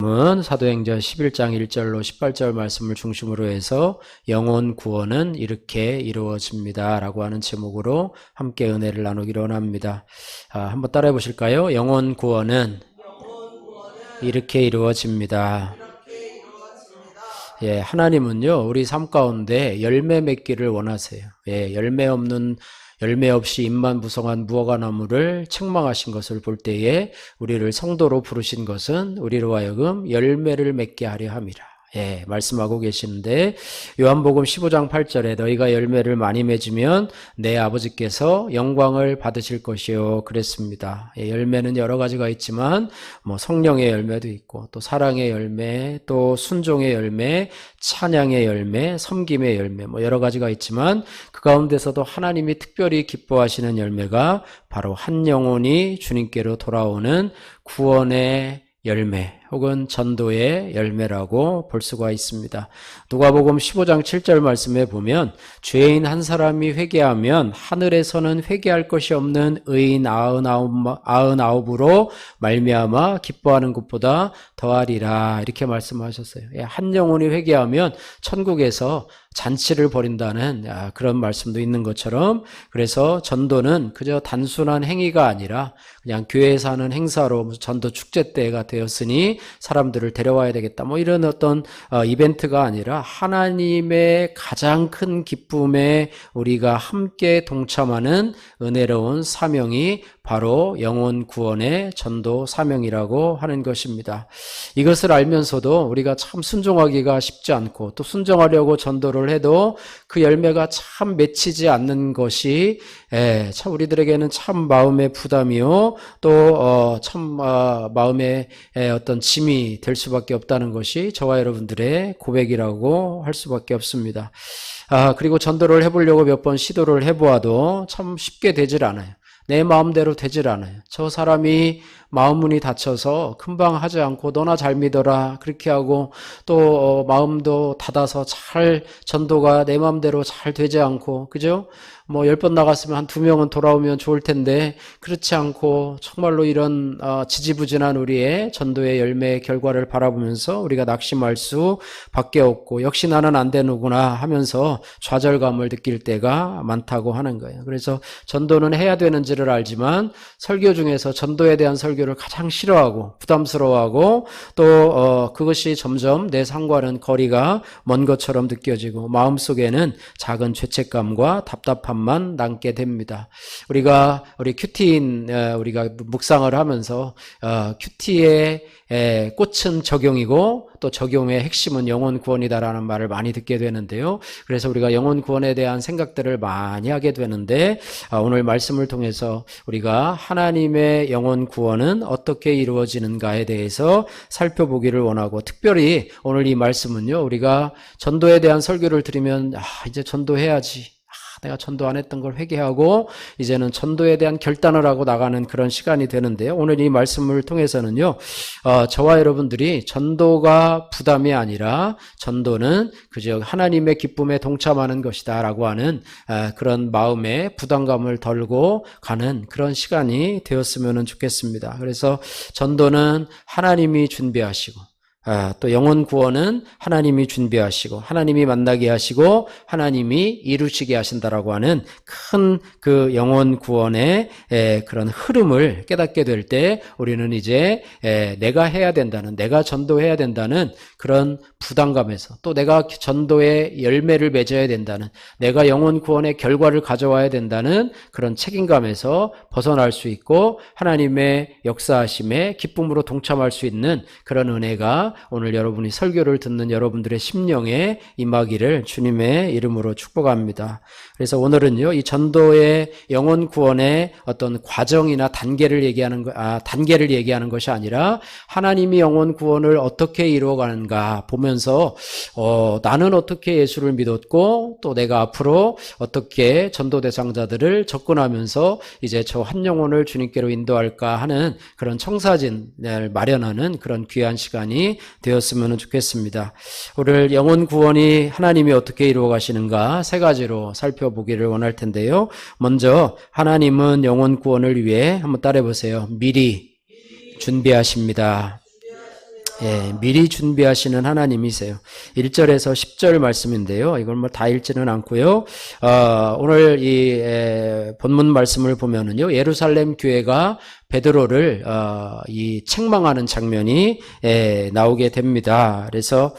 은 사도행전 11장 1절로 18절 말씀을 중심으로 해서 영혼 구원은 이렇게 이루어집니다 라고 하는 제목으로 함께 은혜를 나누기로 합니다. 한번 따라해 보실까요? 영혼 구원은 이렇게 이루어집니다. 예, 하나님은요 우리 삶 가운데 열매 맺기를 원하세요. 예, 열매 없이 잎만 무성한 무화과 나무를 책망하신 것을 볼 때에 우리를 성도로 부르신 것은 우리로 하여금 열매를 맺게 하려 함이라. 예, 말씀하고 계시는데 요한복음 15장 8절에 너희가 열매를 많이 맺으면 내 아버지께서 영광을 받으실 것이요 그랬습니다. 예, 열매는 여러 가지가 있지만 성령의 열매도 있고 또 사랑의 열매, 또 순종의 열매, 찬양의 열매, 섬김의 열매 여러 가지가 있지만 그 가운데서도 하나님이 특별히 기뻐하시는 열매가 바로 한 영혼이 주님께로 돌아오는 구원의 열매 혹은 전도의 열매라고 볼 수가 있습니다. 누가복음 15장 7절 말씀에 보면 죄인 한 사람이 회개하면 하늘에서는 회개할 것이 없는 의인 99으로 말미암아 기뻐하는 것보다 더하리라 이렇게 말씀하셨어요. 한 영혼이 회개하면 천국에서 잔치를 벌인다는 그런 말씀도 있는 것처럼 그래서 전도는 그저 단순한 행위가 아니라 그냥 교회에서 하는 행사로 전도 축제 때가 되었으니 사람들을 데려와야 되겠다 이런 어떤 이벤트가 아니라 하나님의 가장 큰 기쁨에 우리가 함께 동참하는 은혜로운 사명이 바로 영혼 구원의 전도 사명이라고 하는 것입니다. 이것을 알면서도 우리가 참 순종하기가 쉽지 않고 또 순종하려고 전도를 해도 그 열매가 참 맺히지 않는 것이 참 우리들에게는 참 마음의 부담이요 또 참 마음의 어떤 짐이 될 수밖에 없다는 것이 저와 여러분들의 고백이라고 할 수밖에 없습니다. 그리고 전도를 해보려고 몇 번 시도를 해보아도 참 쉽게 되질 않아요. 내 마음대로 되질 않아요. 저 사람이 마음문이 닫혀서 금방 하지 않고 너나 잘 믿어라 그렇게 하고 또 마음도 닫아서 잘 전도가 내 마음대로 잘 되지 않고 그죠? 10번 나갔으면 한 2명은 돌아오면 좋을 텐데 그렇지 않고 정말로 이런 지지부진한 우리의 전도의 열매의 결과를 바라보면서 우리가 낙심할 수밖에 없고 역시 나는 안 되는구나 하면서 좌절감을 느낄 때가 많다고 하는 거예요. 그래서 전도는 해야 되는지를 알지만 설교 중에서 전도에 대한 설교를 가장 싫어하고 부담스러워하고 또 그것이 점점 내 삶과는 거리가 먼 것처럼 느껴지고 마음속에는 작은 죄책감과 답답함만 남게 됩니다. 우리 큐티인 우리가 묵상을 하면서 큐티의 꽃은 적용이고 또 적용의 핵심은 영혼 구원이다라는 말을 많이 듣게 되는데요. 그래서 우리가 영혼 구원에 대한 생각들을 많이 하게 되는데 오늘 말씀을 통해서 우리가 하나님의 영혼 구원은 어떻게 이루어지는가에 대해서 살펴보기를 원하고 특별히 오늘 이 말씀은요. 우리가 전도에 대한 설교를 들으면 이제 전도해야지. 내가 전도 안 했던 걸 회개하고 이제는 전도에 대한 결단을 하고 나가는 그런 시간이 되는데요. 오늘 이 말씀을 통해서는요. 저와 여러분들이 전도가 부담이 아니라 전도는 그저 하나님의 기쁨에 동참하는 것이다 라고 하는 그런 마음의 부담감을 덜고 가는 그런 시간이 되었으면 좋겠습니다. 그래서 전도는 하나님이 준비하시고 또 영혼 구원은 하나님이 준비하시고 하나님이 만나게 하시고 하나님이 이루시게 하신다라고 하는 큰 그 영혼 구원의 그런 흐름을 깨닫게 될 때 우리는 이제 내가 해야 된다는 내가 전도해야 된다는 그런 부담감에서 또 내가 전도의 열매를 맺어야 된다는 내가 영혼 구원의 결과를 가져와야 된다는 그런 책임감에서 벗어날 수 있고 하나님의 역사하심에 기쁨으로 동참할 수 있는 그런 은혜가 오늘 여러분이 설교를 듣는 여러분들의 심령에 임하기를 주님의 이름으로 축복합니다. 그래서 오늘은요, 이 전도의 영혼 구원의 어떤 과정이나 단계를 얘기하는 것이 아니라 하나님이 영혼 구원을 어떻게 이루어가는가 보면서 나는 어떻게 예수를 믿었고 또 내가 앞으로 어떻게 전도 대상자들을 접근하면서 이제 저 한 영혼을 주님께로 인도할까 하는 그런 청사진을 마련하는 그런 귀한 시간이 되었으면 좋겠습니다. 오늘 영혼 구원이 하나님이 어떻게 이루어 가시는가 세 가지로 살펴보기를 원할 텐데요. 먼저 하나님은 영혼 구원을 위해 한번 따라해 보세요. 미리 준비하십니다. 예, 미리 준비하시는 하나님이세요. 1절에서 10절 말씀인데요. 이걸 뭐 다 읽지는 않고요. 오늘 이 본문 말씀을 보면은요, 예루살렘 교회가 베드로를 이 책망하는 장면이 나오게 됩니다. 그래서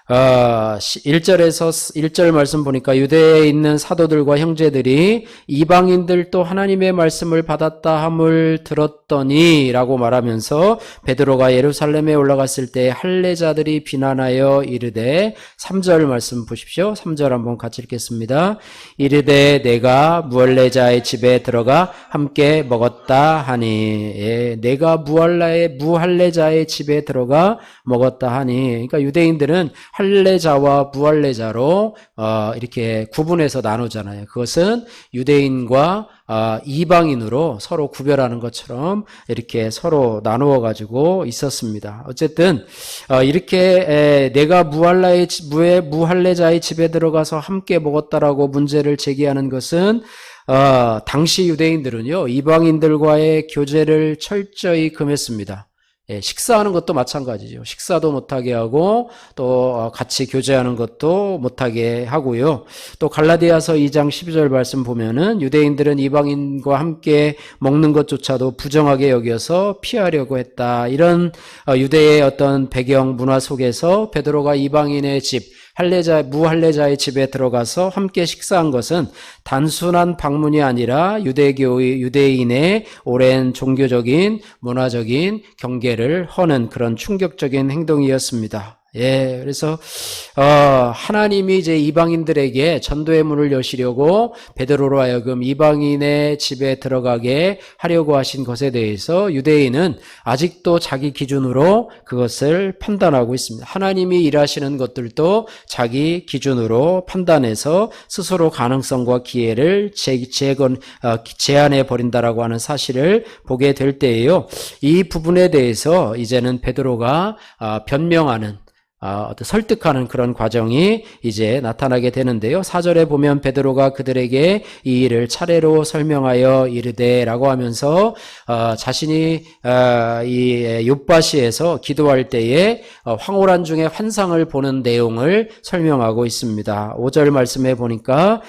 1절 말씀 보니까 유대에 있는 사도들과 형제들이 이방인들도 하나님의 말씀을 받았다 함을 들었더니 라고 말하면서 베드로가 예루살렘에 올라갔을 때 할례자들이 비난하여 이르되 3절 말씀 보십시오. 3절 한번 같이 읽겠습니다. 이르되 내가 무할례자의 집에 들어가 함께 먹었다 하니. 예, 내가 무할례자의 집에 들어가 먹었다 하니. 그러니까 유대인들은 할례자와 무할례자로 이렇게 구분해서 나누잖아요. 그것은 유대인과 이방인으로 서로 구별하는 것처럼 이렇게 서로 나누어 가지고 있었습니다. 어쨌든 이렇게 내가 무할례자의 집에 들어가서 함께 먹었다라고 문제를 제기하는 것은 당시 유대인들은요, 이방인들과의 교제를 철저히 금했습니다. 예, 식사하는 것도 마찬가지죠. 식사도 못하게 하고 또 같이 교제하는 것도 못하게 하고요. 또 갈라디아서 2장 12절 말씀 보면은 유대인들은 이방인과 함께 먹는 것조차도 부정하게 여겨서 피하려고 했다. 이런 유대의 어떤 배경 문화 속에서 베드로가 이방인의 집, 무할례자의 집에 들어가서 함께 식사한 것은 단순한 방문이 아니라 유대인의 오랜 종교적인 문화적인 경계를 허는 그런 충격적인 행동이었습니다. 예, 그래서 하나님이 이제 이방인들에게 전도의 문을 여시려고 베드로로 하여금 이방인의 집에 들어가게 하려고 하신 것에 대해서 유대인은 아직도 자기 기준으로 그것을 판단하고 있습니다. 하나님이 일하시는 것들도 자기 기준으로 판단해서 스스로 가능성과 기회를 제한해 버린다라고 하는 사실을 보게 될 때에요. 이 부분에 대해서 이제는 베드로가 변명하는 어떤 설득하는 그런 과정이 이제 나타나게 되는데요. 4절에 보면 베드로가 그들에게 이 일을 차례로 설명하여 이르되라고 하면서 자신이 이 욥바시에서 기도할 때에 황홀한 중에 환상을 보는 내용을 설명하고 있습니다. 5절 말씀에 보니까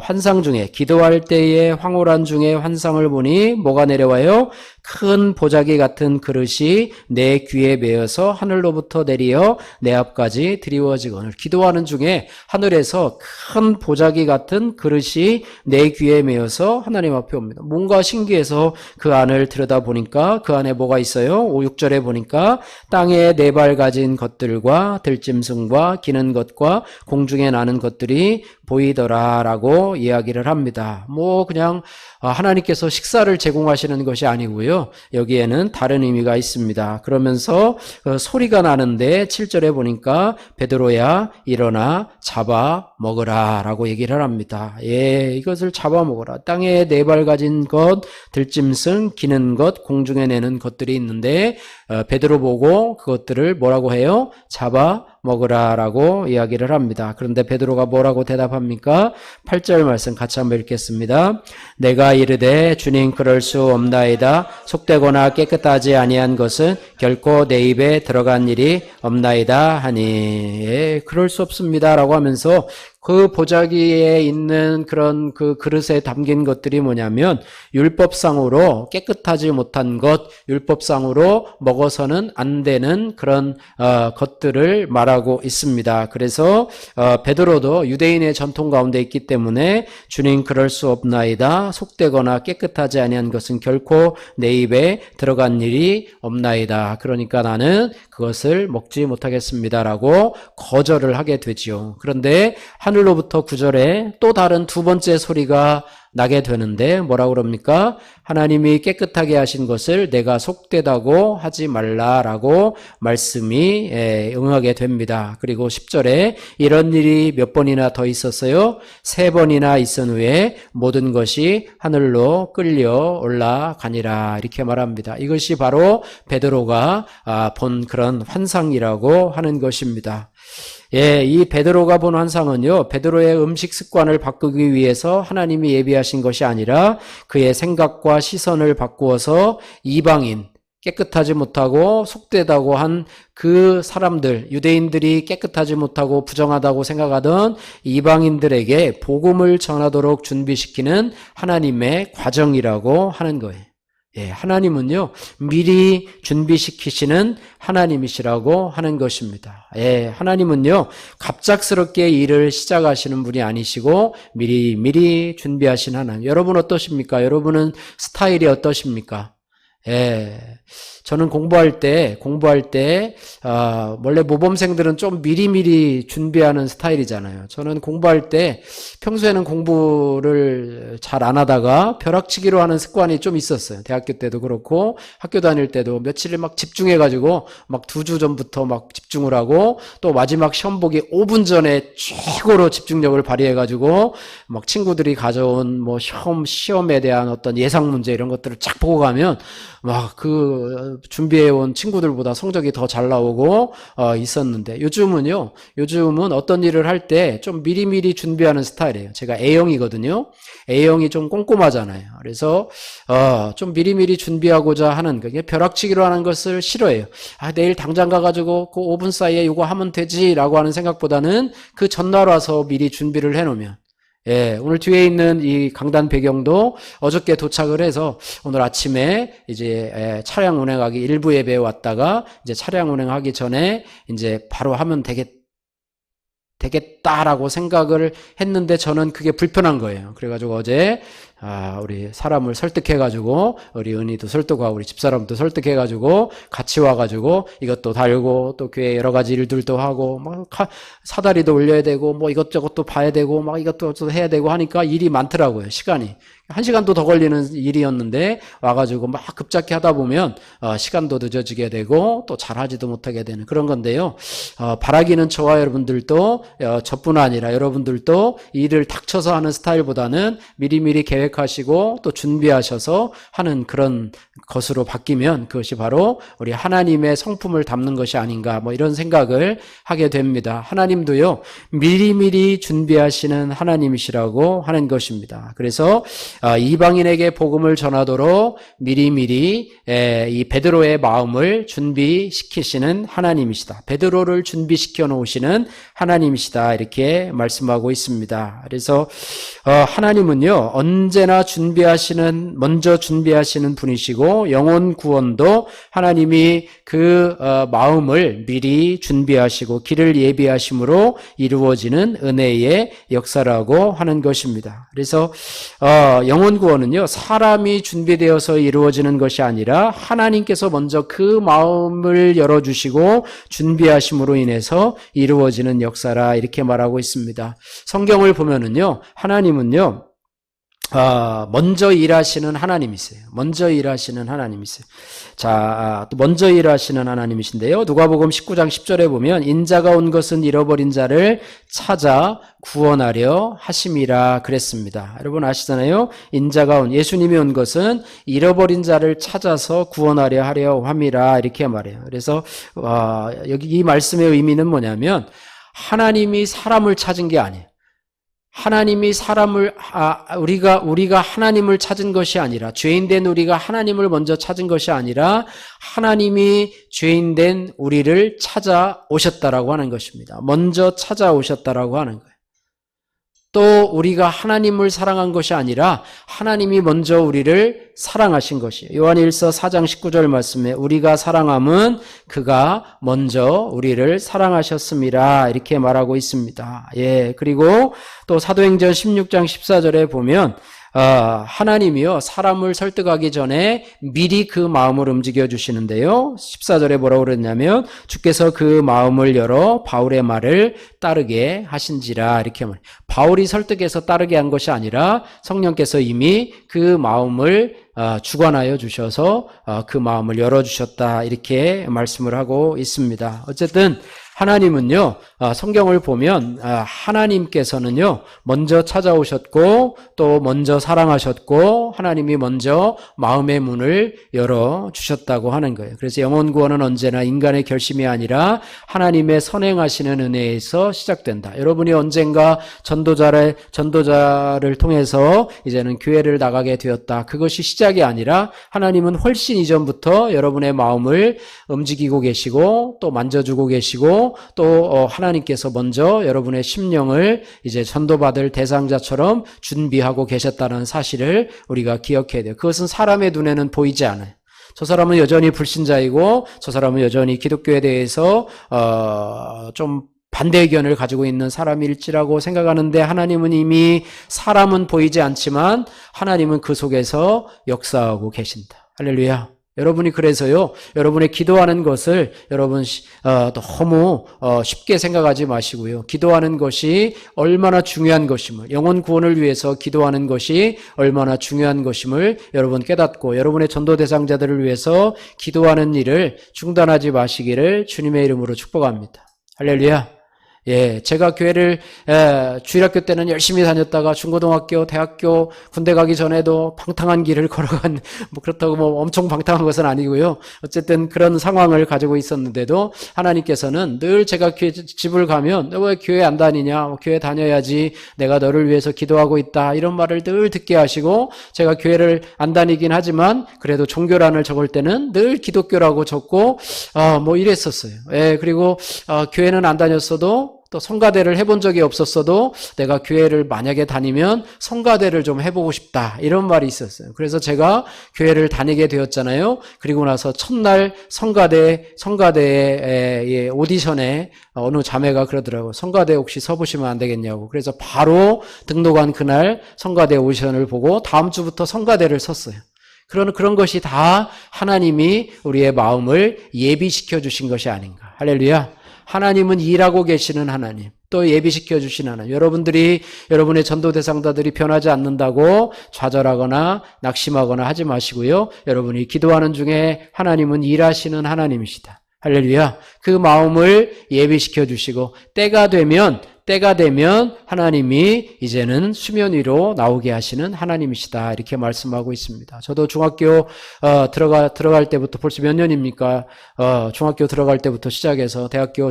환상 중에 기도할 때에 황홀한 중에 환상을 보니 뭐가 내려와요? 큰 보자기 같은 그릇이 내 귀에 메어서 하늘로부터 내리어 내 앞까지 드리워지거늘. 기도하는 중에 하늘에서 큰 보자기 같은 그릇이 내 귀에 메어서 하나님 앞에 옵니다. 뭔가 신기해서 그 안을 들여다보니까 그 안에 뭐가 있어요? 5, 6절에 보니까 땅에 네 발 가진 것들과 들짐승과 기는 것과 공중에 나는 것들이 보이더라라고 이야기를 합니다. 뭐 그냥 하나님께서 식사를 제공하시는 것이 아니고요. 여기에는 다른 의미가 있습니다. 그러면서 소리가 나는데 7절에 보니까 베드로야 일어나 잡아 먹으라 라고 얘기를 합니다. 예, 이것을 잡아 먹으라. 땅에 네 발 가진 것, 들짐승, 기는 것, 공중에 내는 것들이 있는데 베드로 보고 그것들을 뭐라고 해요? 잡아 먹으라 라고 이야기를 합니다. 그런데 베드로가 뭐라고 대답합니까? 8절 말씀 같이 한번 읽겠습니다. 내가 이르되 주님 그럴 수 없나이다. 속되거나 깨끗하지 아니한 것은 결코 내 입에 들어간 일이 없나이다 하니. 예, 그럴 수 없습니다 라고 하면서 그 보자기에 있는 그런 그 그릇에 담긴 것들이 뭐냐면 율법상으로 깨끗하지 못한 것, 율법상으로 먹어서는 안 되는 그런 것들을 말하고 있습니다. 그래서 베드로도 유대인의 전통 가운데 있기 때문에 주님 그럴 수 없나이다. 속되거나 깨끗하지 아니한 것은 결코 내 입에 들어간 일이 없나이다. 그러니까 나는 그것을 먹지 못하겠습니다라고 거절을 하게 되지요. 그런데 하늘로부터 9절에 또 다른 두 번째 소리가 나게 되는데 뭐라고 그럽니까? 하나님이 깨끗하게 하신 것을 내가 속되다고 하지 말라라고 말씀이 응하게 됩니다. 그리고 10절에 이런 일이 몇 번이나 더 있었어요? 3번이나 있은 후에 모든 것이 하늘로 끌려 올라가니라 이렇게 말합니다. 이것이 바로 베드로가 본 그런 환상이라고 하는 것입니다. 예, 이 베드로가 본 환상은요, 베드로의 음식 습관을 바꾸기 위해서 하나님이 예비하신 것이 아니라 그의 생각과 시선을 바꾸어서 이방인, 깨끗하지 못하고 속되다고 한 그 사람들, 유대인들이 깨끗하지 못하고 부정하다고 생각하던 이방인들에게 복음을 전하도록 준비시키는 하나님의 과정이라고 하는 거예요. 예, 하나님은요, 미리 준비시키시는 하나님이시라고 하는 것입니다. 예, 하나님은요, 갑작스럽게 일을 시작하시는 분이 아니시고, 미리 준비하신 하나님. 여러분 어떠십니까? 여러분은 스타일이 어떠십니까? 예. 저는 공부할 때, 원래 모범생들은 좀 미리미리 준비하는 스타일이잖아요. 저는 공부할 때, 평소에는 공부를 잘 안 하다가 벼락치기로 하는 습관이 좀 있었어요. 대학교 때도 그렇고, 학교 다닐 때도 며칠을 막 집중해가지고, 막 2주 전부터 막 집중을 하고, 또 마지막 시험 보기 5분 전에 최고로 집중력을 발휘해가지고, 막 친구들이 가져온 뭐 시험에 대한 어떤 예상 문제 이런 것들을 쫙 보고 가면, 막 준비해온 친구들보다 성적이 더 잘 나오고 있었는데 요즘은 어떤 일을 할 때 좀 미리미리 준비하는 스타일이에요. 제가 A형이거든요. A형이 좀 꼼꼼하잖아요. 그래서 좀 미리미리 준비하고자 하는 그게 벼락치기로 하는 것을 싫어해요. 내일 당장 가가지고 그 5분 사이에 이거 하면 되지라고 하는 생각보다는 그 전날 와서 미리 준비를 해놓으면 예, 오늘 뒤에 있는 이 강단 배경도 어저께 도착을 해서 오늘 아침에 이제 차량 운행하기 일부 예배에 왔다가 이제 차량 운행하기 전에 이제 바로 하면 되겠다라고 생각을 했는데 저는 그게 불편한 거예요. 그래가지고 어제 우리 사람을 설득해가지고 우리 은희도 설득하고 우리 집사람도 설득해가지고 같이 와가지고 이것도 달고 또 교회 여러 가지 일들도 하고 막 사다리도 올려야 되고 뭐 이것저것도 봐야 되고 막 이것도 해야 되고 하니까 일이 많더라고요. 시간이 1시간도 더 걸리는 일이었는데 와가지고 막 급작히 하다 보면 시간도 늦어지게 되고 또 잘하지도 못하게 되는 그런 건데요. 바라기는 저와 여러분들도 저뿐 아니라 여러분들도 일을 닥쳐서 하는 스타일보다는 미리미리 계획하시고 또 준비하셔서 하는 그런 것으로 바뀌면 그것이 바로 우리 하나님의 성품을 담는 것이 아닌가 뭐 이런 생각을 하게 됩니다. 하나님도요 미리미리 준비하시는 하나님이시라고 하는 것입니다. 그래서 이방인에게 복음을 전하도록 미리미리 이 베드로의 마음을 준비시키시는 하나님이시다. 베드로를 준비시켜 놓으시는 하나님이시다. 이렇게 말씀하고 있습니다. 그래서 하나님은요 언제나 먼저 준비하시는 분이시고 영혼 구원도 하나님이 그 마음을 미리 준비하시고 길을 예비하심으로 이루어지는 은혜의 역사라고 하는 것입니다. 그래서 영혼 구원은요 사람이 준비되어서 이루어지는 것이 아니라 하나님께서 먼저 그 마음을 열어주시고 준비하심으로 인해서 이루어지는 역사라 이렇게 말하고 있습니다. 성경을 보면은요 하나님은요 먼저 일하시는 하나님이세요. 자, 또 먼저 일하시는 하나님이신데요. 누가복음 19장 10절에 보면 인자가 온 것은 잃어버린 자를 찾아 구원하려 하심이라 그랬습니다. 여러분 아시잖아요. 예수님이 온 것은 잃어버린 자를 찾아서 구원하려 함이라 이렇게 말해요. 그래서 여기 이 말씀의 의미는 뭐냐면 하나님이 사람을 찾은 게 아니에요. 하나님이 우리가 하나님을 찾은 것이 아니라, 죄인된 우리가 하나님을 먼저 찾은 것이 아니라, 하나님이 죄인된 우리를 찾아오셨다라고 하는 것입니다. 먼저 찾아오셨다라고 하는 거예요. 또 우리가 하나님을 사랑한 것이 아니라 하나님이 먼저 우리를 사랑하신 것이에요. 요한일서 4장 19절 말씀에 우리가 사랑함은 그가 먼저 우리를 사랑하셨음이라 이렇게 말하고 있습니다. 예, 그리고 또 사도행전 16장 14절에 보면 하나님이요 사람을 설득하기 전에 미리 그 마음을 움직여 주시는데요. 14절에 뭐라고 그랬냐면 주께서 그 마음을 열어 바울의 말을 따르게 하신지라 이렇게 말해요. 바울이 설득해서 따르게 한 것이 아니라 성령께서 이미 그 마음을 주관하여 주셔서 그 마음을 열어주셨다 이렇게 말씀을 하고 있습니다. 어쨌든 하나님은요, 성경을 보면 하나님께서는요, 먼저 찾아오셨고 또 먼저 사랑하셨고 하나님이 먼저 마음의 문을 열어주셨다고 하는 거예요. 그래서 영혼 구원은 언제나 인간의 결심이 아니라 하나님의 선행하시는 은혜에서 시작된다. 여러분이 언젠가 전도자를 통해서 이제는 교회를 나가게 되었다. 그것이 시작이 아니라 하나님은 훨씬 이전부터 여러분의 마음을 움직이고 계시고 또 만져주고 계시고 또 하나님께서 먼저 여러분의 심령을 이제 전도받을 대상자처럼 준비하고 계셨다는 사실을 우리가 기억해야 돼요. 그것은 사람의 눈에는 보이지 않아요. 저 사람은 여전히 불신자이고 저 사람은 여전히 기독교에 대해서 좀 반대 의견을 가지고 있는 사람일지라고 생각하는데 하나님은 이미 사람은 보이지 않지만 하나님은 그 속에서 역사하고 계신다. 할렐루야. 여러분이 그래서요, 여러분의 기도하는 것을 여러분 너무 쉽게 생각하지 마시고요. 기도하는 것이 얼마나 중요한 것임을, 영혼 구원을 위해서 기도하는 것이 얼마나 중요한 것임을 여러분 깨닫고 여러분의 전도 대상자들을 위해서 기도하는 일을 중단하지 마시기를 주님의 이름으로 축복합니다. 할렐루야. 예, 제가 교회를 주일학교 때는 열심히 다녔다가 중고등학교, 대학교, 군대 가기 전에도 방탕한 길을 걸어간 그렇다고 엄청 방탕한 것은 아니고요. 어쨌든 그런 상황을 가지고 있었는데도 하나님께서는 늘 제가 집을 가면 너 왜 교회 안 다니냐? 교회 다녀야지. 내가 너를 위해서 기도하고 있다. 이런 말을 늘 듣게 하시고 제가 교회를 안 다니긴 하지만 그래도 종교란을 적을 때는 늘 기독교라고 적고 이랬었어요. 예, 그리고 교회는 안 다녔어도 또 성가대를 해본 적이 없었어도 내가 교회를 만약에 다니면 성가대를 좀 해보고 싶다 이런 말이 있었어요. 그래서 제가 교회를 다니게 되었잖아요. 그리고 나서 첫날 성가대의 오디션에 어느 자매가 그러더라고요. 성가대 혹시 서보시면 안 되겠냐고. 그래서 바로 등록한 그날 성가대 오디션을 보고 다음 주부터 성가대를 섰어요. 그런 것이 다 하나님이 우리의 마음을 예비시켜 주신 것이 아닌가. 할렐루야. 하나님은 일하고 계시는 하나님, 또 예비시켜 주신 하나님. 여러분의 전도 대상자들이 변하지 않는다고 좌절하거나 낙심하거나 하지 마시고요. 여러분이 기도하는 중에 하나님은 일하시는 하나님이시다. 할렐루야. 그 마음을 예비시켜 주시고 때가 되면 하나님이 이제는 수면 위로 나오게 하시는 하나님이시다. 이렇게 말씀하고 있습니다. 저도 중학교 들어갈 때부터 벌써 몇 년입니까? 중학교 들어갈 때부터 시작해서 대학교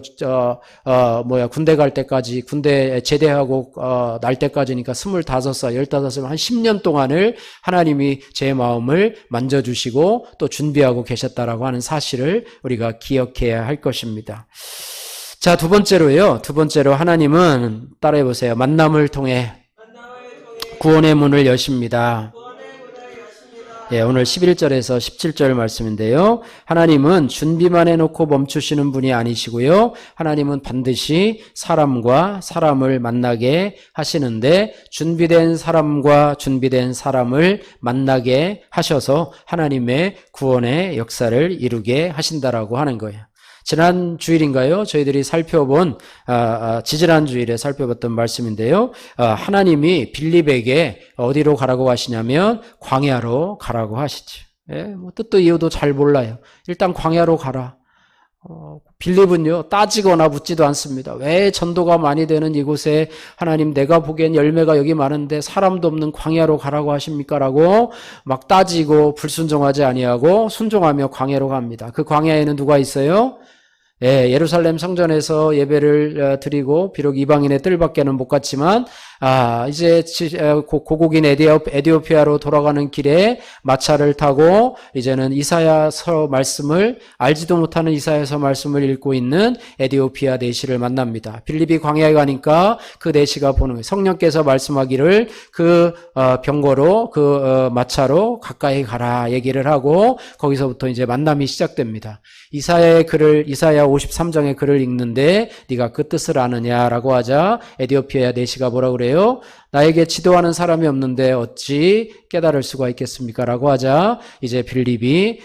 군대 갈 때까지 군대 제대하고 날 때까지니까 25살, 15살 한 10년 동안을 하나님이 제 마음을 만져주시고 또 준비하고 계셨다라고 하는 사실을 우리가 기억해야 할 것입니다. 자, 두 번째로 하나님은 따라해 보세요. 만남을 통해 구원의 문을 여십니다. 예, 오늘 11절에서 17절 말씀인데요. 하나님은 준비만 해놓고 멈추시는 분이 아니시고요. 하나님은 반드시 사람과 사람을 만나게 하시는데 준비된 사람과 준비된 사람을 만나게 하셔서 하나님의 구원의 역사를 이루게 하신다라고 하는 거예요. 지난 주일인가요? 저희들이 지지난 주일에 살펴봤던 말씀인데요. 하나님이 빌립에게 어디로 가라고 하시냐면 광야로 가라고 하시죠. 예, 뜻도 이유도 잘 몰라요. 일단 광야로 가라. 빌립은요, 따지거나 묻지도 않습니다. 왜 전도가 많이 되는 이곳에 하나님 내가 보기엔 열매가 여기 많은데 사람도 없는 광야로 가라고 하십니까? 라고 막 따지고 불순종하지 아니하고 순종하며 광야로 갑니다. 그 광야에는 누가 있어요? 예, 예루살렘 성전에서 예배를 드리고 비록 이방인의 뜰밖에는 못 갔지만 이제 고국인 에디오피아로 돌아가는 길에 마차를 타고 이제는 이사야서 말씀을 알지도 못하는 이사야서 말씀을 읽고 있는 에디오피아 내시를 만납니다. 빌립이 광야에 가니까 그 내시가 보는 거예요. 성령께서 말씀하기를 그 병거로 그 마차로 가까이 가라 얘기를 하고 거기서부터 이제 만남이 시작됩니다. 이사야 53장의 글을 읽는데 네가 그 뜻을 아느냐라고 하자 에디오피아 내시가 뭐라 그래요? 나에게 지도하는 사람이 없는데 어찌 깨달을 수가 있겠습니까? 라고 하자 이제 빌립이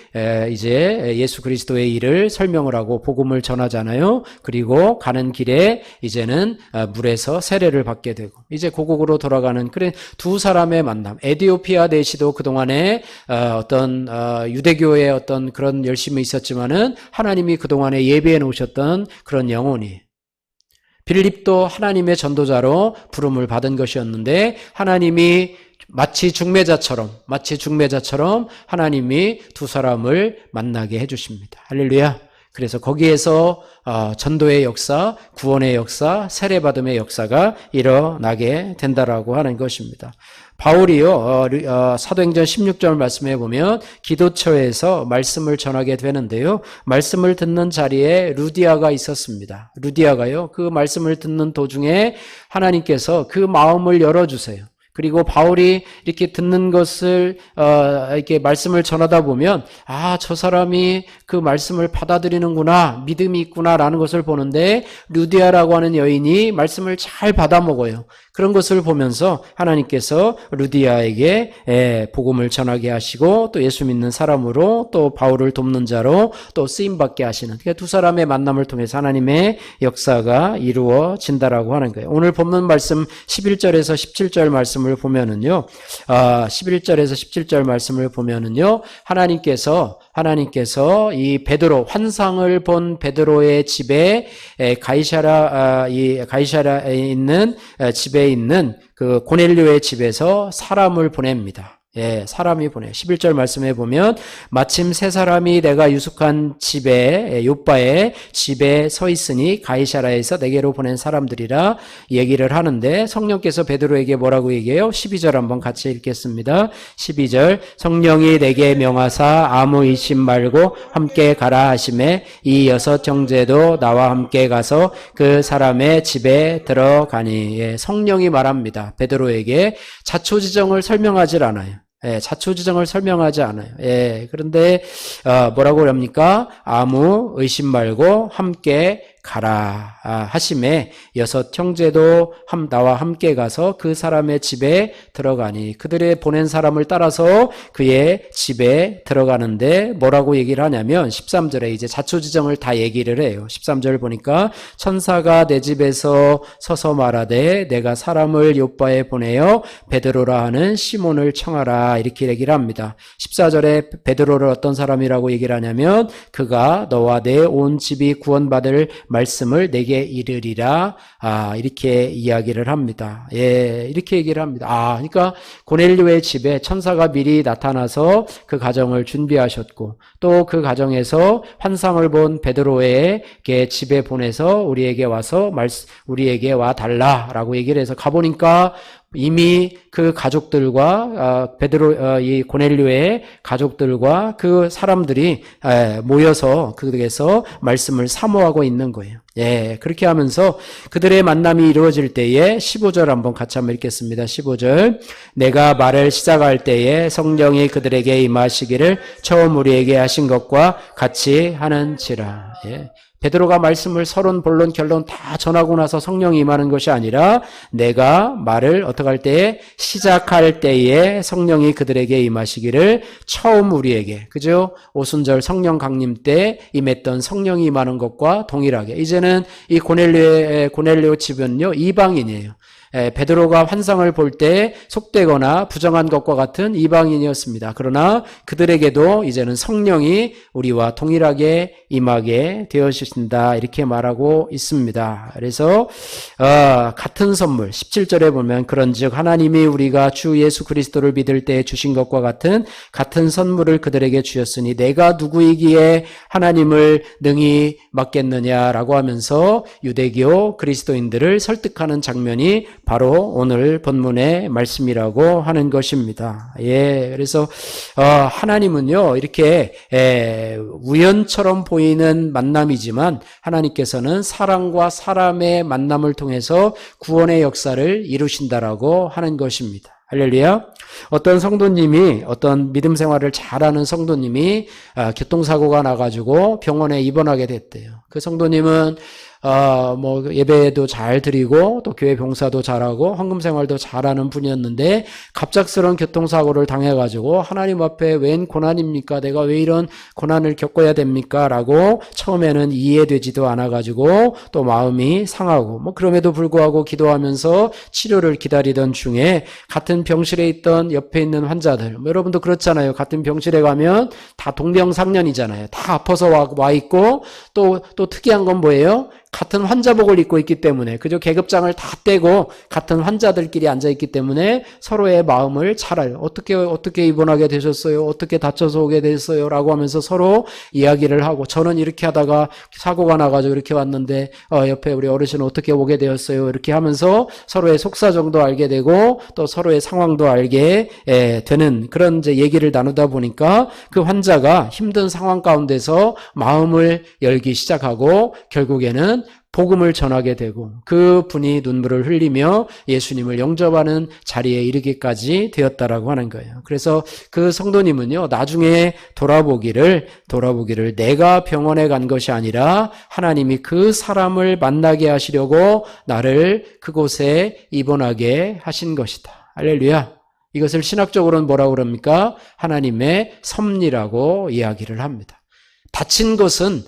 이제 예수 그리스도의 일을 설명을 하고 복음을 전하잖아요. 그리고 가는 길에 이제는 물에서 세례를 받게 되고 이제 고국으로 돌아가는 그런 두 사람의 만남. 에디오피아 내시도 그동안에 어떤 유대교의 어떤 그런 열심이 있었지만은 하나님이 그동안에 예비해 놓으셨던 그런 영혼이 빌립도 하나님의 전도자로 부름을 받은 것이었는데 하나님이 마치 중매자처럼 하나님이 두 사람을 만나게 해주십니다. 할렐루야. 그래서 거기에서 전도의 역사, 구원의 역사, 세례받음의 역사가 일어나게 된다라고 하는 것입니다. 바울이요, 사도행전 16절 말씀해 보면 기도처에서 말씀을 전하게 되는데요. 말씀을 듣는 자리에 루디아가 있었습니다. 루디아가요, 그 말씀을 듣는 도중에 하나님께서 그 마음을 열어주세요. 그리고 바울이 이렇게 듣는 것을 이렇게 말씀을 전하다 보면 저 사람이 그 말씀을 받아들이는구나, 믿음이 있구나라는 것을 보는데 루디아라고 하는 여인이 말씀을 잘 받아먹어요. 그런 것을 보면서 하나님께서 루디아에게 복음을 전하게 하시고 또 예수 믿는 사람으로 또 바울을 돕는 자로 또 쓰임받게 하시는 그러니까 두 사람의 만남을 통해서 하나님의 역사가 이루어진다라고 하는 거예요. 오늘 본문 말씀 11절에서 17절 말씀을 보면은요, 11절에서 17절 말씀을 보면은요, 하나님께서 이 베드로, 환상을 본 베드로의 집에 가이사라에 있는 집에 있는 그 고넬료의 집에서 사람을 보냅니다. 사람이 보내. 11절 말씀해 보면 마침 세 사람이 내가 유숙한 집에 요바에 집에 서 있으니 가이사라에서 내게로 보낸 사람들이라 얘기를 하는데 성령께서 베드로에게 뭐라고 얘기해요? 12절 한번 같이 읽겠습니다. 12절 성령이 내게 명하사 아무 의심 말고 함께 가라 하시매 이 여섯 형제도 나와 함께 가서 그 사람의 집에 들어가니. 성령이 말합니다. 베드로에게 자초지정을 설명하질 않아요. 자초지정을 설명하지 않아요. 그런데 뭐라고 합니까? 아무 의심 말고 함께 가라 하심에 여섯 형제도 나와 함께 가서 그 사람의 집에 들어가니 그들의 보낸 사람을 따라서 그의 집에 들어가는데 뭐라고 얘기를 하냐면 13절에 이제 자초지정을 다 얘기를 해요. 13절 보니까 천사가 내 집에서 서서 말하되 내가 사람을 요바에 보내어 베드로라 하는 시몬을 청하라 이렇게 얘기를 합니다. 14절에 베드로를 어떤 사람이라고 얘기를 하냐면 그가 너와 내 온 집이 구원받을 말씀을 내게 이르리라 이렇게 이야기를 합니다. 이렇게 얘기를 합니다. 그러니까 고넬료의 집에 천사가 미리 나타나서 그 가정을 준비하셨고 또 그 가정에서 환상을 본 베드로에게 집에 보내서 우리에게 와 달라라고 얘기를 해서 가보니까 이미 그 가족들과 이 고넬료의 가족들과 그 사람들이 모여서 그에서 말씀을 사모하고 있는 거예요. 그렇게 하면서 그들의 만남이 이루어질 때에 15절 한번 같이 한번 읽겠습니다. 15절 내가 말을 시작할 때에 성령이 그들에게 임하시기를 처음 우리에게 하신 것과 같이 하는지라. 베드로가 말씀을 서론, 본론, 결론 다 전하고 나서 성령이 임하는 것이 아니라 내가 말을 어떻게 할 때에 시작할 때에 성령이 그들에게 임하시기를 처음 우리에게 그죠? 오순절 성령 강림 때 임했던 성령이 임하는 것과 동일하게 이제는 이 고넬료 집은요 이방인이에요. 베드로가 환상을 볼 때 속되거나 부정한 것과 같은 이방인이었습니다. 그러나 그들에게도 이제는 성령이 우리와 동일하게 임하게 되어주신다 이렇게 말하고 있습니다. 그래서 같은 선물 17절에 보면 그런즉 하나님이 우리가 주 예수 그리스도를 믿을 때 주신 것과 같은 선물을 그들에게 주셨으니 내가 누구이기에 하나님을 능히 맡겠느냐라고 하면서 유대교 그리스도인들을 설득하는 장면이 바로 오늘 본문의 말씀이라고 하는 것입니다. 그래서 하나님은요 이렇게 우연처럼 보이는 만남이지만 하나님께서는 사람과 사람의 만남을 통해서 구원의 역사를 이루신다라고 하는 것입니다. 할렐루야. 어떤 성도님이 어떤 믿음 생활을 잘하는 성도님이 교통사고가 나가지고 병원에 입원하게 됐대요. 그 성도님은 뭐 예배도 잘 드리고 또 교회 봉사도 잘하고 헌금 생활도 잘하는 분이었는데 갑작스러운 교통사고를 당해가지고 하나님 앞에 웬 고난입니까? 내가 왜 이런 고난을 겪어야 됩니까? 라고 처음에는 이해되지도 않아가지고 또 마음이 상하고 뭐 그럼에도 불구하고 기도하면서 치료를 기다리던 중에 같은 병실에 있던 옆에 있는 환자들, 뭐 여러분도 그렇잖아요. 같은 병실에 가면 다 동병상련이잖아요. 다 아파서 와 있고 또 특이한 건 뭐예요? 같은 환자복을 입고 있기 때문에 그저 계급장을 다 떼고 같은 환자들끼리 앉아있기 때문에 서로의 마음을 잘 알아요. 어떻게 입원하게 되셨어요? 어떻게 다쳐서 오게 됐어요? 라고 하면서 서로 이야기를 하고 저는 이렇게 하다가 사고가 나가지고 이렇게 왔는데 옆에 우리 어르신은 어떻게 오게 되었어요? 이렇게 하면서 서로의 속사정도 알게 되고 또 서로의 상황도 알게 되는 그런 이제 얘기를 나누다 보니까 그 환자가 힘든 상황 가운데서 마음을 열기 시작하고 결국에는 복음을 전하게 되고 그 분이 눈물을 흘리며 예수님을 영접하는 자리에 이르기까지 되었다라고 하는 거예요. 그래서 그 성도님은요, 나중에 돌아보기를 내가 병원에 간 것이 아니라 하나님이 그 사람을 만나게 하시려고 나를 그곳에 입원하게 하신 것이다. 할렐루야. 이것을 신학적으로는 뭐라고 그럽니까? 하나님의 섭리라고 이야기를 합니다. 다친 것은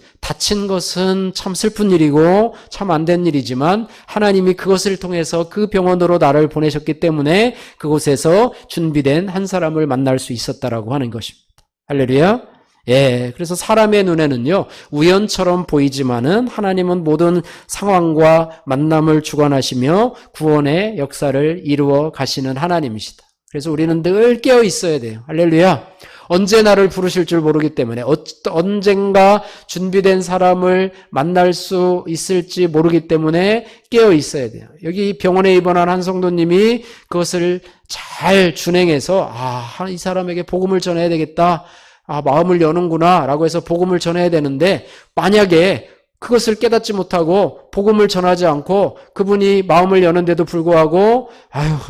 참 슬픈 일이고 참 안 된 일이지만 하나님이 그것을 통해서 그 병원으로 나를 보내셨기 때문에 그곳에서 준비된 한 사람을 만날 수 있었다라고 하는 것입니다. 할렐루야. 예, 그래서 사람의 눈에는요, 우연처럼 보이지만은 하나님은 모든 상황과 만남을 주관하시며 구원의 역사를 이루어 가시는 하나님이시다. 그래서 우리는 늘 깨어 있어야 돼요. 할렐루야. 언제 나를 부르실 줄 모르기 때문에 언젠가 준비된 사람을 만날 수 있을지 모르기 때문에 깨어 있어야 돼요. 여기 병원에 입원한 한 성도님이 그것을 잘 준행해서 이 사람에게 복음을 전해야 되겠다. 마음을 여는구나 라고 해서 복음을 전해야 되는데 만약에 그것을 깨닫지 못하고 복음을 전하지 않고 그분이 마음을 여는데도 불구하고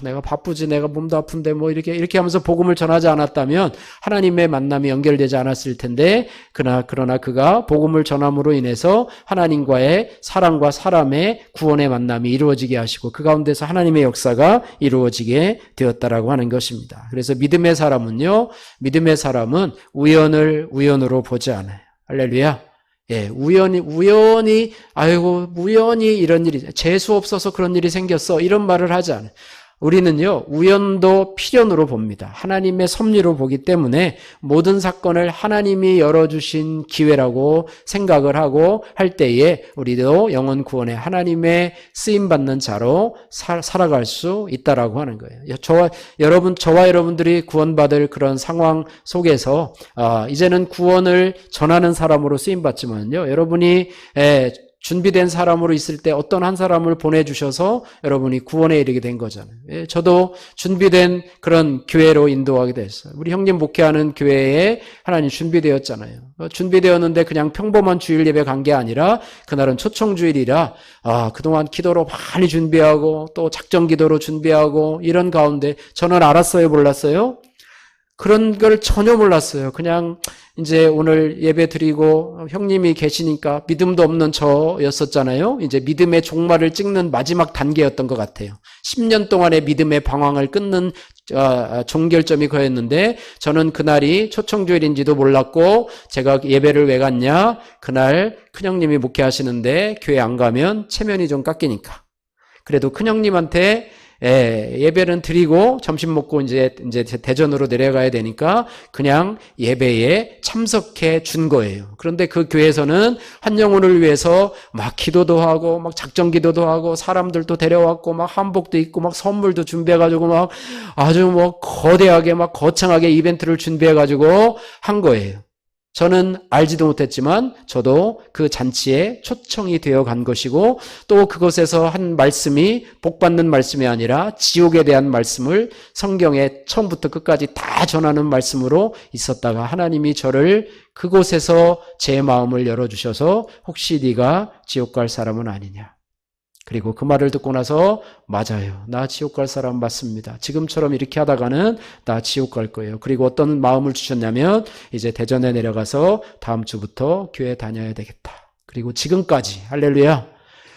내가 바쁘지 내가 몸도 아픈데 뭐 이렇게 하면서 복음을 전하지 않았다면 하나님의 만남이 연결되지 않았을 텐데 그러나 그가 복음을 전함으로 인해서 하나님과의 사람과 사람의 구원의 만남이 이루어지게 하시고 그 가운데서 하나님의 역사가 이루어지게 되었다라고 하는 것입니다. 그래서 믿음의 사람은 우연으로 보지 않아요. 할렐루야. 예, 우연히 이런 일이, 재수 없어서 그런 일이 생겼어. 이런 말을 하지 않아요. 우리는요, 우연도 필연으로 봅니다. 하나님의 섭리로 보기 때문에 모든 사건을 하나님이 열어주신 기회라고 생각을 하고 할 때에 우리도 영혼 구원에 하나님의 쓰임받는 자로 살아갈 수 있다라고 하는 거예요. 저와 여러분들이 구원받을 그런 상황 속에서, 이제는 구원을 전하는 사람으로 쓰임받지만요, 여러분이, 준비된 사람으로 있을 때 어떤 한 사람을 보내주셔서 여러분이 구원에 이르게 된 거잖아요. 저도 준비된 그런 교회로 인도하게 됐어요. 우리 형님 목회하는 교회에 하나님 준비되었잖아요. 준비되었는데 그냥 평범한 주일 예배 간 게 아니라 그날은 초청주일이라 그동안 기도로 많이 준비하고 또 작정 기도로 준비하고 이런 가운데 저는 알았어요, 몰랐어요? 그런 걸 전혀 몰랐어요. 그냥 이제 오늘 예배 드리고 형님이 계시니까 믿음도 없는 저였었잖아요. 이제 믿음의 종말을 찍는 마지막 단계였던 것 같아요. 10년 동안의 믿음의 방황을 끊는 종결점이 그였는데 저는 그날이 초청주일인지도 몰랐고 제가 예배를 왜 갔냐? 그날 큰형님이 목회하시는데 교회 안 가면 체면이 좀 깎이니까. 그래도 큰형님한테 예배는 드리고 점심 먹고 이제 대전으로 내려가야 되니까 그냥 예배에 참석해 준 거예요. 그런데 그 교회에서는 한 영혼을 위해서 막 기도도 하고 막 작정 기도도 하고 사람들도 데려왔고 막 한복도 입고 막 선물도 준비해가지고 막 아주 뭐 거대하게 막 거창하게 이벤트를 준비해가지고 한 거예요. 저는 알지도 못했지만 저도 그 잔치에 초청이 되어 간 것이고 또 그곳에서 한 말씀이 복받는 말씀이 아니라 지옥에 대한 말씀을 성경에 처음부터 끝까지 다 전하는 말씀으로 있었다가 하나님이 저를 그곳에서 제 마음을 열어주셔서 혹시 네가 지옥 갈 사람은 아니냐. 그리고 그 말을 듣고 나서 맞아요. 나 지옥 갈 사람 맞습니다. 지금처럼 이렇게 하다가는 나 지옥 갈 거예요. 그리고 어떤 마음을 주셨냐면 이제 대전에 내려가서 다음 주부터 교회 다녀야 되겠다. 그리고 지금까지 할렐루야.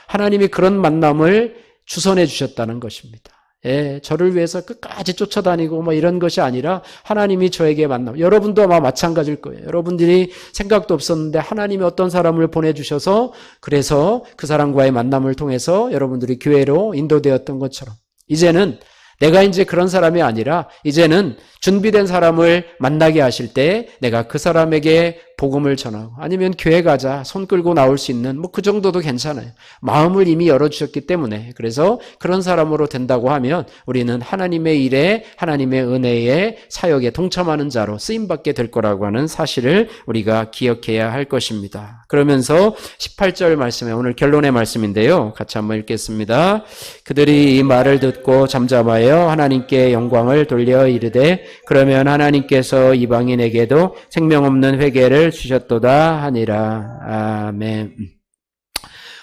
하나님이 그런 만남을 주선해 주셨다는 것입니다. 예, 저를 위해서 끝까지 쫓아다니고 뭐 이런 것이 아니라 하나님이 저에게 만남. 여러분도 아마 마찬가지일 거예요. 여러분들이 생각도 없었는데 하나님이 어떤 사람을 보내주셔서 그래서 그 사람과의 만남을 통해서 여러분들이 교회로 인도되었던 것처럼 이제는 내가 이제 그런 사람이 아니라 이제는 준비된 사람을 만나게 하실 때 내가 그 사람에게 복음을 전하고 아니면 교회 가자 손 끌고 나올 수 있는 뭐 그 정도도 괜찮아요. 마음을 이미 열어주셨기 때문에 그래서 그런 사람으로 된다고 하면 우리는 하나님의 일에 하나님의 은혜의 사역에 동참하는 자로 쓰임받게 될 거라고 하는 사실을 우리가 기억해야 할 것입니다. 그러면서 18절 말씀에 오늘 결론의 말씀인데요. 같이 한번 읽겠습니다. 그들이 이 말을 듣고 잠잠하여 하나님께 영광을 돌려 이르되 그러면 하나님께서 이방인에게도 생명 없는 회개를 주셨도다 하니라. 아멘.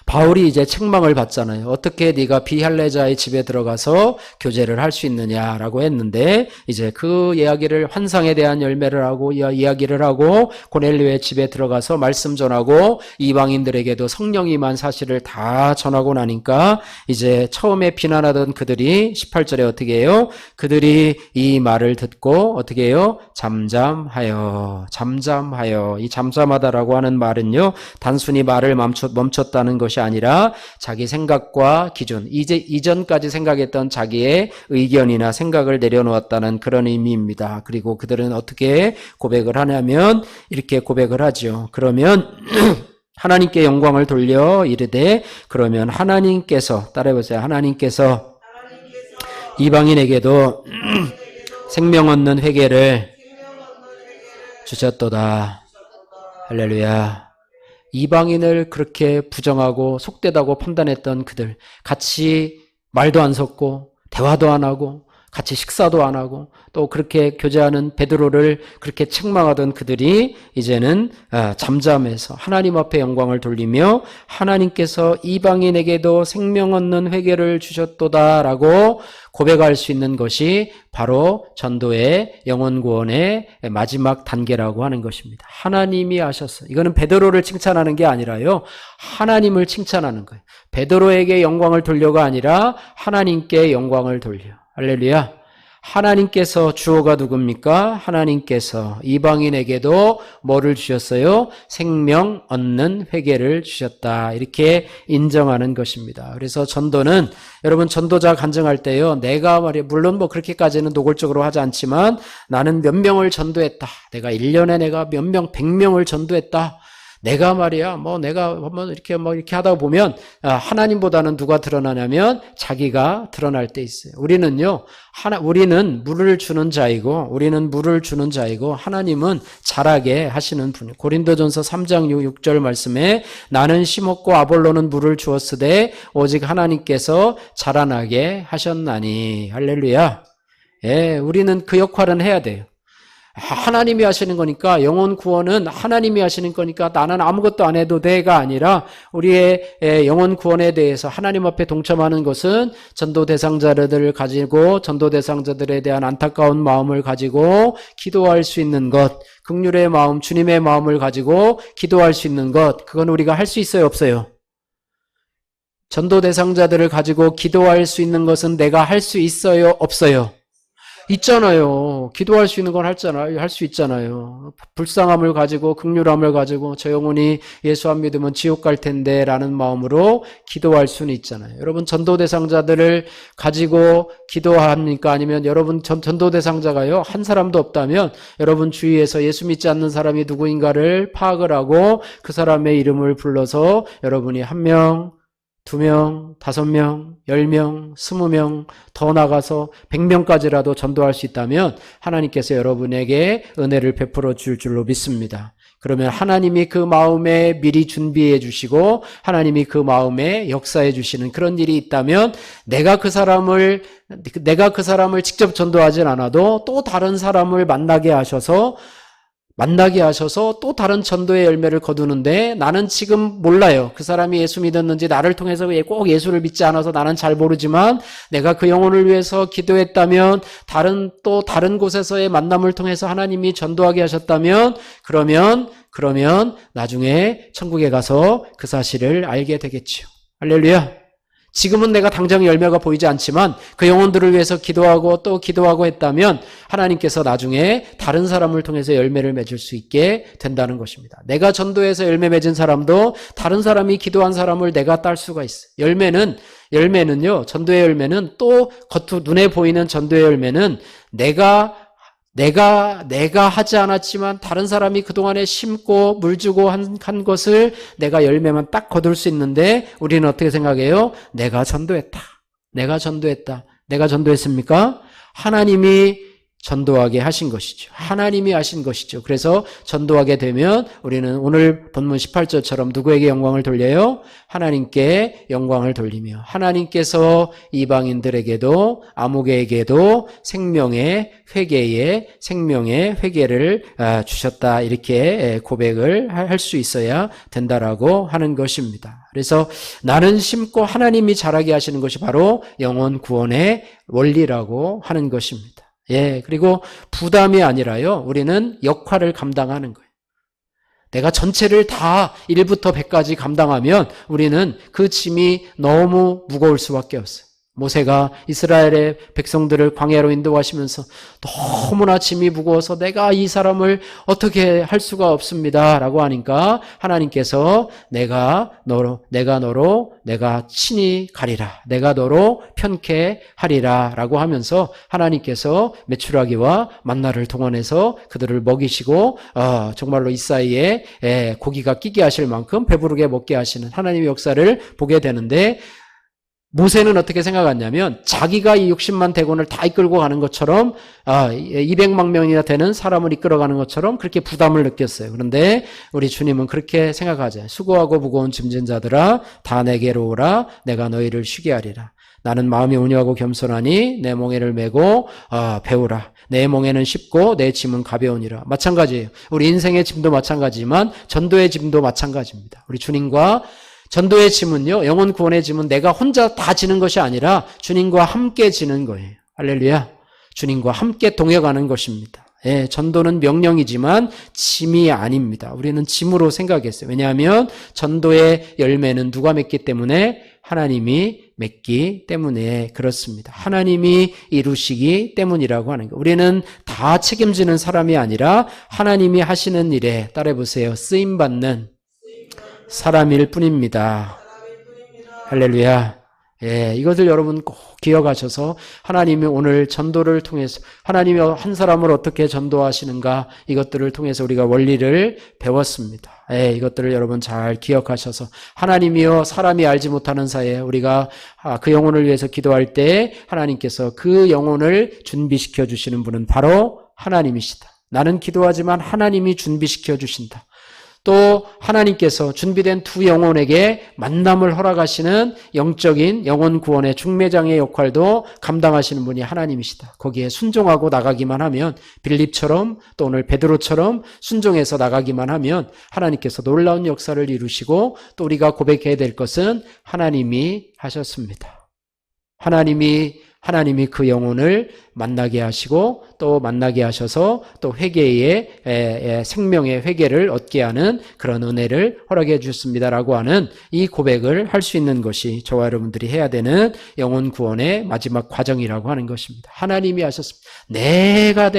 바울이 이제 책망을 받잖아요. 어떻게 네가 비할례자의 집에 들어가서 교제를 할 수 있느냐라고 했는데 이제 그 이야기를 환상에 대한 열매를 하고 이야기를 하고 고넬료의 집에 들어가서 말씀 전하고 이방인들에게도 성령이 임한 사실을 다 전하고 나니까 이제 처음에 비난하던 그들이 18절에 어떻게 해요? 그들이 이 말을 듣고 어떻게 해요? 잠잠하여. 이 잠잠하다라고 하는 말은요. 단순히 말을 멈췄다는 것이 아니라 자기 생각과 기준, 이전까지 생각했던 자기의 의견이나 생각을 내려놓았다는 그런 의미입니다. 그리고 그들은 어떻게 고백을 하냐면 이렇게 고백을 하죠. 그러면 하나님께 영광을 돌려 이르되 그러면 하나님께서 따라해보세요. 하나님께서 이방인에게도 생명 얻는 회개를 주셨도다. 할렐루야. 이방인을 그렇게 부정하고 속되다고 판단했던 그들, 같이 말도 안 섞고 대화도 안 하고 같이 식사도 안 하고 또 그렇게 교제하는 베드로를 그렇게 책망하던 그들이 이제는 잠잠해서 하나님 앞에 영광을 돌리며 하나님께서 이방인에게도 생명 얻는 회개를 주셨도다라고 고백할 수 있는 것이 바로 전도의 영혼 구원의 마지막 단계라고 하는 것입니다. 하나님이 하셨어요. 이거는 베드로를 칭찬하는 게 아니라요. 하나님을 칭찬하는 거예요. 베드로에게 영광을 돌려가 아니라 하나님께 영광을 돌려. 할렐루야. 하나님께서 주어가 누굽니까? 하나님께서 이방인에게도 뭐를 주셨어요? 생명 얻는 회개를 주셨다. 이렇게 인정하는 것입니다. 그래서 전도는 여러분 전도자 간증할 때요. 내가 말이야 물론 뭐 그렇게까지는 노골적으로 하지 않지만 나는 몇 명을 전도했다. 내가 1년에 내가 몇 명, 100명을 전도했다. 내가 말이야, 내가 이렇게 하다 보면, 하나님보다는 누가 드러나냐면, 자기가 드러날 때 있어요. 우리는 물을 주는 자이고, 하나님은 자라게 하시는 분이에요. 고린도전서 3장 6절 말씀에, 나는 심었고 아볼로는 물을 주었으되, 오직 하나님께서 자라나게 하셨나니. 할렐루야. 예, 우리는 그 역할은 해야 돼요. 하나님이 하시는 거니까 영혼 구원은 하나님이 하시는 거니까 나는 아무것도 안 해도 돼가 아니라 우리의 영혼 구원에 대해서 하나님 앞에 동참하는 것은 전도 대상자들을 가지고 전도 대상자들에 대한 안타까운 마음을 가지고 기도할 수 있는 것, 긍휼의 마음, 주님의 마음을 가지고 기도할 수 있는 것, 그건 우리가 할 수 있어요, 없어요? 전도 대상자들을 가지고 기도할 수 있는 것은 내가 할 수 있어요, 없어요? 있잖아요. 기도할 수 있는 건 할 수 있잖아요. 불쌍함을 가지고 긍휼함을 가지고 저 영혼이 예수 안 믿으면 지옥 갈 텐데 라는 마음으로 기도할 수는 있잖아요. 여러분 전도 대상자들을 가지고 기도합니까? 아니면 여러분 전도 대상자가요 한 사람도 없다면 여러분 주위에서 예수 믿지 않는 사람이 누구인가를 파악을 하고 그 사람의 이름을 불러서 여러분이 1명 2명, 5명, 10명, 20명 더 나가서 100명까지라도 전도할 수 있다면 하나님께서 여러분에게 은혜를 베풀어 줄 줄로 믿습니다. 그러면 하나님이 그 마음에 미리 준비해 주시고 하나님이 그 마음에 역사해 주시는 그런 일이 있다면 내가 그 사람을 직접 전도하진 않아도 또 다른 사람을 만나게 하셔서 또 다른 전도의 열매를 거두는데 나는 지금 몰라요. 그 사람이 예수 믿었는지 나를 통해서 꼭 예수를 믿지 않아서 나는 잘 모르지만 내가 그 영혼을 위해서 기도했다면 또 다른 곳에서의 만남을 통해서 하나님이 전도하게 하셨다면 그러면 나중에 천국에 가서 그 사실을 알게 되겠죠. 할렐루야. 지금은 내가 당장 열매가 보이지 않지만 그 영혼들을 위해서 기도하고 또 기도하고 했다면 하나님께서 나중에 다른 사람을 통해서 열매를 맺을 수 있게 된다는 것입니다. 내가 전도해서 열매 맺은 사람도 다른 사람이 기도한 사람을 내가 딸 수가 있어요. 열매는요, 전도의 열매는 또 겉으로 눈에 보이는 전도의 열매는 내가 하지 않았지만 다른 사람이 그동안에 심고 물 주고 한 것을 내가 열매만 딱 거둘 수 있는데 우리는 어떻게 생각해요? 내가 전도했다. 내가 전도했습니까? 하나님이 전도하게 하신 것이죠. 하나님이 하신 것이죠. 그래서 전도하게 되면 우리는 오늘 본문 18절처럼 누구에게 영광을 돌려요? 하나님께 영광을 돌리며 하나님께서 이방인들에게도 아무개에게도 생명의 회개를 주셨다. 이렇게 고백을 할 수 있어야 된다라고 하는 것입니다. 그래서 나는 심고 하나님이 자라게 하시는 것이 바로 영혼 구원의 원리라고 하는 것입니다. 예, 그리고 부담이 아니라요, 우리는 역할을 감당하는 거예요. 내가 전체를 다 1부터 100까지 감당하면 우리는 그 짐이 너무 무거울 수밖에 없어요. 모세가 이스라엘의 백성들을 광야로 인도하시면서 너무나 짐이 무거워서 내가 이 사람을 어떻게 할 수가 없습니다 라고 하니까 하나님께서 내가 친히 가리라, 내가 너로 편케 하리라 라고 하면서 하나님께서 메추라기와 만나를 동원해서 그들을 먹이시고 정말로 이 사이에 고기가 끼게 하실 만큼 배부르게 먹게 하시는 하나님의 역사를 보게 되는데, 모세는 어떻게 생각했냐면 자기가 이 60만 대군을 다 이끌고 가는 것처럼 200만 명이나 되는 사람을 이끌어가는 것처럼 그렇게 부담을 느꼈어요. 그런데 우리 주님은 그렇게 생각하죠. 수고하고 무거운 짐진 자들아 다 내게로 오라, 내가 너희를 쉬게 하리라. 나는 마음이 온유하고 겸손하니 내 멍에를 메고 배우라. 내 멍에는 쉽고 내 짐은 가벼우니라. 마찬가지예요. 우리 인생의 짐도 마찬가지지만 전도의 짐도 마찬가지입니다. 우리 주님과 전도의 짐은요, 영혼 구원의 짐은 내가 혼자 다 지는 것이 아니라 주님과 함께 지는 거예요. 할렐루야. 주님과 함께 동행하는 것입니다. 예, 전도는 명령이지만 짐이 아닙니다. 우리는 짐으로 생각했어요. 왜냐하면 전도의 열매는 누가 맺기 때문에? 하나님이 맺기 때문에 그렇습니다. 하나님이 이루시기 때문이라고 하는 거예요. 우리는 다 책임지는 사람이 아니라 하나님이 하시는 일에, 따라해보세요, 쓰임받는 사람일 뿐입니다. 할렐루야. 예, 이것을 여러분 꼭 기억하셔서 하나님이 오늘 전도를 통해서 하나님이 한 사람을 어떻게 전도하시는가, 이것들을 통해서 우리가 원리를 배웠습니다. 예, 이것들을 여러분 잘 기억하셔서 하나님이요 사람이 알지 못하는 사이에 우리가 그 영혼을 위해서 기도할 때 하나님께서 그 영혼을 준비시켜 주시는 분은 바로 하나님이시다. 나는 기도하지만 하나님이 준비시켜 주신다. 또 하나님께서 준비된 두 영혼에게 만남을 허락하시는 영적인 영혼 구원의 중매장의 역할도 감당하시는 분이 하나님이시다. 거기에 순종하고 나가기만 하면, 빌립처럼 또 오늘 베드로처럼 순종해서 나가기만 하면 하나님께서 놀라운 역사를 이루시고, 또 우리가 고백해야 될 것은 하나님이 하셨습니다. 하나님이 그 영혼을 만나게 하시고 또 만나게 하셔서 또 회개의 생명의 회개를 얻게 하는 그런 은혜를 허락해 주셨습니다라고 하는 이 고백을 할 수 있는 것이 저와 여러분들이 해야 되는 영혼 구원의 마지막 과정이라고 하는 것입니다. 하나님이 하셨습니다. 내가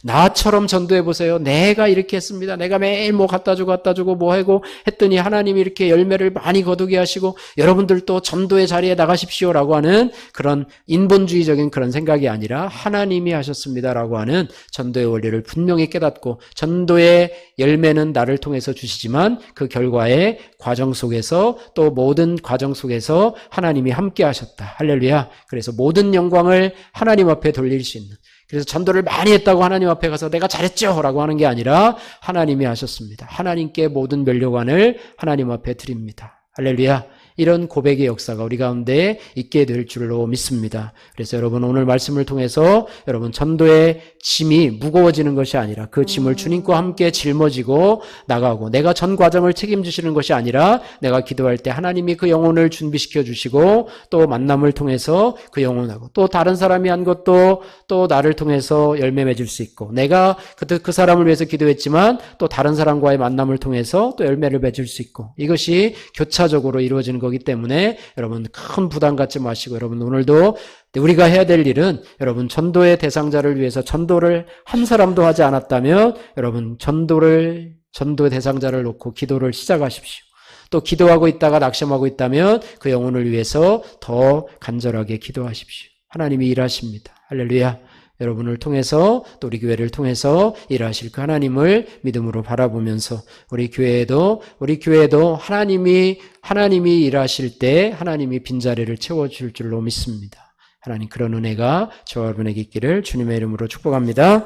나처럼 전도해 보세요. 내가 이렇게 했습니다. 내가 매일 뭐 갖다 주고 뭐 하고 했더니 하나님이 이렇게 열매를 많이 거두게 하시고 여러분들도 전도의 자리에 나가십시오라고 하는 그런 인본주의적인 그런 생각이 아니라 하나님이 하셨습니다라고 하는 전도의 원리를 분명히 깨닫고, 전도의 열매는 나를 통해서 주시지만 그 결과의 과정 속에서, 또 모든 과정 속에서 하나님이 함께 하셨다. 할렐루야. 그래서 모든 영광을 하나님 앞에 돌릴 수 있는, 그래서 전도를 많이 했다고 하나님 앞에 가서 내가 잘했죠 라고 하는 게 아니라 하나님이 하셨습니다. 하나님께 모든 면류관을 하나님 앞에 드립니다. 할렐루야. 이런 고백의 역사가 우리 가운데 있게 될 줄로 믿습니다. 그래서 여러분 오늘 말씀을 통해서 여러분 전도의 짐이 무거워지는 것이 아니라 그 짐을 주님과 함께 짊어지고 나가고, 내가 전 과정을 책임지시는 것이 아니라 내가 기도할 때 하나님이 그 영혼을 준비시켜 주시고 또 만남을 통해서 그 영혼하고 또 다른 사람이 한 것도 또 나를 통해서 열매 맺을 수 있고, 내가 그 사람을 위해서 기도했지만 또 다른 사람과의 만남을 통해서 또 열매를 맺을 수 있고, 이것이 교차적으로 이루어지는 거기 때문에 여러분 큰 부담 갖지 마시고 여러분 오늘도 우리가 해야 될 일은 여러분 전도의 대상자를 위해서 전도를 한 사람도 하지 않았다면 여러분 전도의 대상자를 놓고 기도를 시작하십시오. 또 기도하고 있다가 낙심하고 있다면 그 영혼을 위해서 더 간절하게 기도하십시오. 하나님이 일하십니다. 할렐루야. 여러분을 통해서 또 우리 교회를 통해서 일하실 그 하나님을 믿음으로 바라보면서 우리 교회에도 하나님이 일하실 때 하나님이 빈자리를 채워줄 줄로 믿습니다. 하나님 그런 은혜가 저와 여러분에게 있기를 주님의 이름으로 축복합니다.